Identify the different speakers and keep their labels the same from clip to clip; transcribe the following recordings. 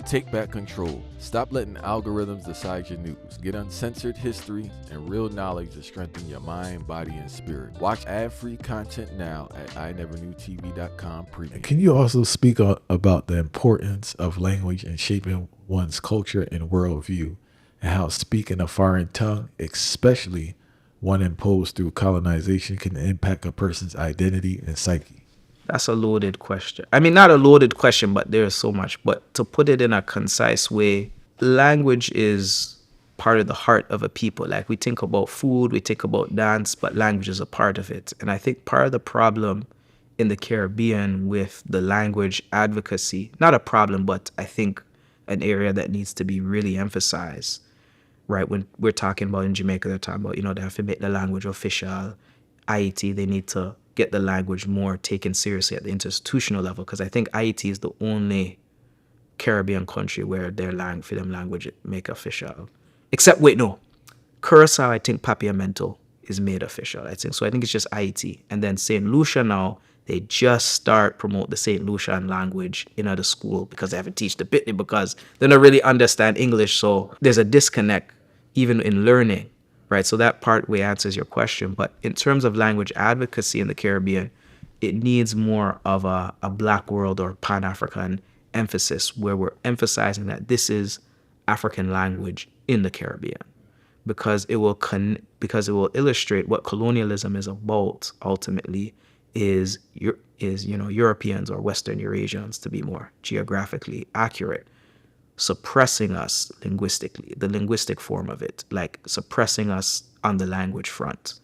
Speaker 1: Take back control. Stop letting algorithms decide your news. Get uncensored history and real knowledge to strengthen your mind, body, and spirit. Watch ad-free content now at ineverknewtv.com preview.
Speaker 2: Can you also speak about the importance of language in shaping one's culture and worldview, and how speaking a foreign tongue, especially one imposed through colonization, can impact a person's identity and psyche?
Speaker 3: That's a loaded question. I mean, not a loaded question, but there's so much. But to put it in a concise way, language is part of the heart of a people. Like we think about food, we think about dance, but language is a part of it. And I think part of the problem in the Caribbean with the language advocacy, not a problem, but I think an area that needs to be really emphasized, right? When we're talking about in Jamaica, they're talking about, they have to make the language official. Haiti, they need to get the language more taken seriously at the institutional level, because I think Haiti is the only Caribbean country where their language make official. Except, wait, no. Curacao, I think Papiamento is made official, I think. So I think it's just Haiti. And then St. Lucia now, they just start promote the St. Lucian language in other school because they have to teach the Pitney because they don't really understand English. So there's a disconnect even in learning. Right, so that part way answers your question. But in terms of language advocacy in the Caribbean, it needs more of a Black world or Pan-African emphasis, where we're emphasizing that this is African language in the Caribbean, because it will illustrate what colonialism is about. Ultimately, is Europeans or Western Eurasians, to be more geographically accurate, suppressing us linguistically, the linguistic form of it, like suppressing us on the language front,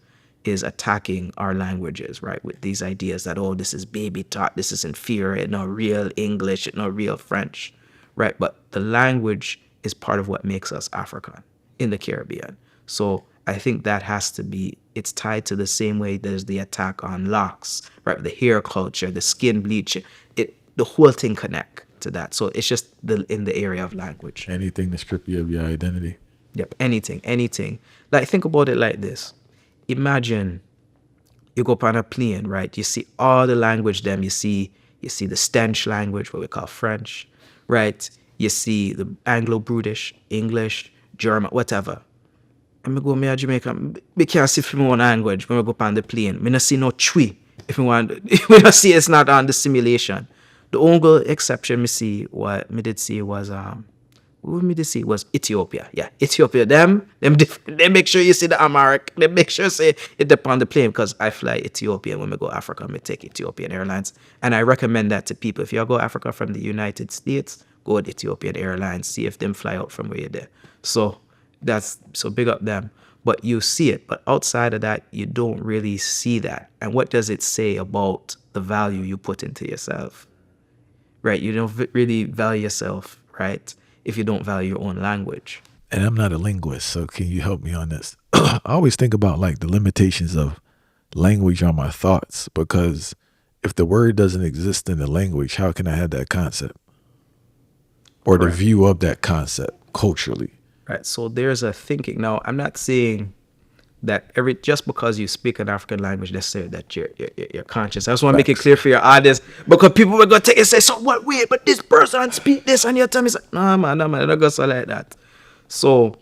Speaker 3: is attacking our languages, right? With these ideas that, oh, this is baby taught, this is inferior, it's not real English, it's not real French, right? But the language is part of what makes us African in the Caribbean. So I think that has to be, it's tied to the same way there's the attack on locks, right? The hair culture, the skin bleaching, the whole thing connect to that. So it's just in the area of language.
Speaker 2: Anything to strip you of your identity.
Speaker 3: Yep, anything. Like, think about it like this. Imagine you go up on a plane, right? You see all the language them. You see the stench language, what we call French, right? You see the Anglo-British, English, German, whatever. And I go to Jamaica, we can't see from one language when we go up on the plane. We don't see no chui. If we want, we don't see it's not on the simulation. The only exception me did see was Ethiopia. Yeah, Ethiopia. Them they make sure you see the Amharic. They make sure say it upon the plane, because I fly Ethiopia when we go Africa. I take Ethiopian Airlines, and I recommend that to people. If you go Africa from the United States, go with Ethiopian Airlines. See if them fly out from where you're there. So big up them. But you see it. But outside of that, you don't really see that. And what does it say about the value you put into yourself? Right, you don't really value yourself, right, if you don't value your own language.
Speaker 2: And I'm not a linguist, so can you help me on this? I always think about like the limitations of language on my thoughts, because if the word doesn't exist in the language, how can I have that concept or the view of that concept culturally?
Speaker 3: Right, so there's a thinking. Now, I'm not saying that just because you speak an African language, necessarily that you're conscious. I just want to make it clear for your audience, because people were going to take and say, so what, wait, but this person speak this, and you tell me, no man, it don't go so like that. So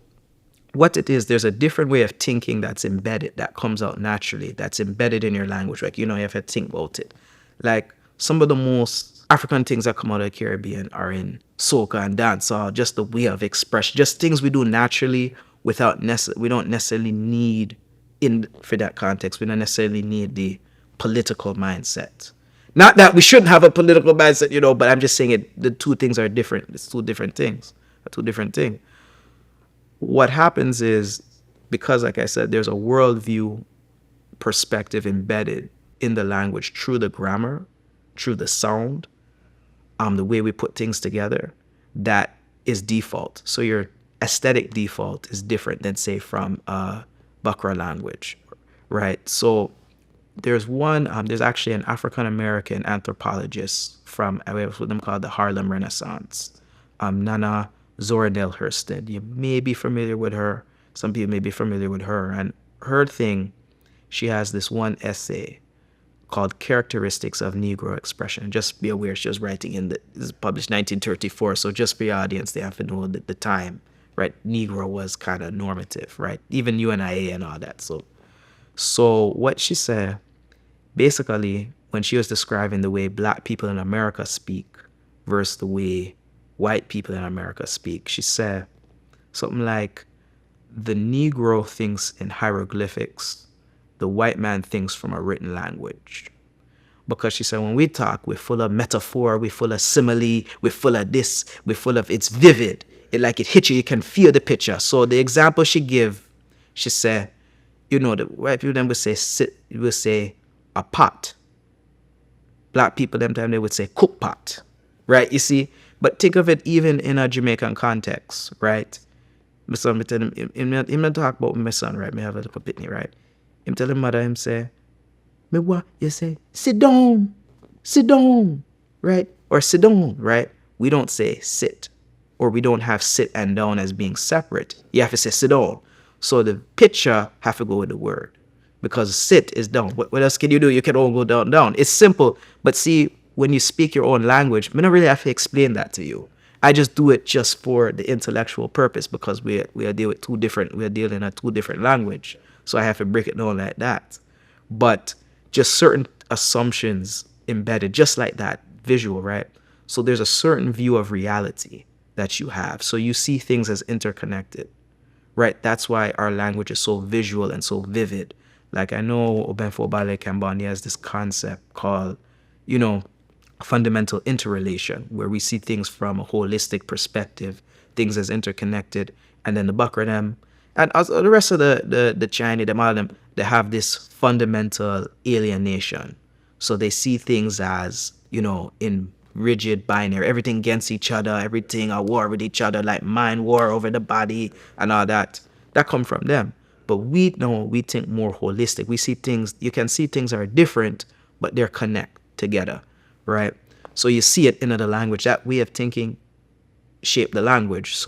Speaker 3: what it is, there's a different way of thinking that's embedded, that comes out naturally, that's embedded in your language. Like, you have to think about it. Like, some of the most African things that come out of the Caribbean are in soca and dancehall, just the way of expression, just things we do naturally, we don't necessarily need, for that context, we don't necessarily need the political mindset. Not that we shouldn't have a political mindset, but I'm just saying the two things are different. It's two different things. What happens is, because like I said, there's a worldview perspective embedded in the language through the grammar, through the sound, the way we put things together, that is default. So your aesthetic default is different than, say, from Bakra language, right? So there's actually an African-American anthropologist from, what them called the Harlem Renaissance, Nana Zoradell Hurston. You may be familiar with her. Some people may be familiar with her. And her thing, she has this one essay called Characteristics of Negro Expression. Just be aware, she was writing this is published 1934, so just for your audience, they have to know that the time, right? Negro was kind of normative, right? Even UNIA and all that. So what she said, basically, when she was describing the way black people in America speak versus the way white people in America speak, she said something like, the Negro thinks in hieroglyphics, the white man thinks from a written language. Because she said, when we talk, we're full of metaphor, we're full of simile, we're full of this, we're full of, it's vivid. It hits you, you can feel the picture. So the example she give, she said, the white people then would say a pot. Black people them time they would say cook pot, right? You see, but think of it even in a Jamaican context, right? My son, me tell him talk about my son, right? Me have a little pitney, right? Him tell him mother, him say, me what? You say, sit down, right? Or sit down, right? We don't say sit, or we don't have sit and down as being separate. You have to say sit down. So the picture have to go with the word, because sit is down. What else can you do? You can all go down. It's simple, but see, when you speak your own language, I don't really have to explain that to you. I just do it just for the intellectual purpose, because we are dealing in a two different language. So I have to break it down like that. But just certain assumptions embedded, just like that, visual, right? So there's a certain view of reality that you have. So you see things as interconnected, right? That's why our language is so visual and so vivid. Like I know Obenfo Bale Kambani has this concept called, fundamental interrelation, where we see things from a holistic perspective, things as interconnected, and then the Bakra them and also the rest of the Chinese, them all of them, they have this fundamental alienation. So they see things as, in rigid binary, everything against each other, everything at war with each other, like mind war over the body and all that. That come from them. But we think more holistic. We see things, you can see things are different, but they're connect together, right? So you see it in the language. That way of thinking shape the language. So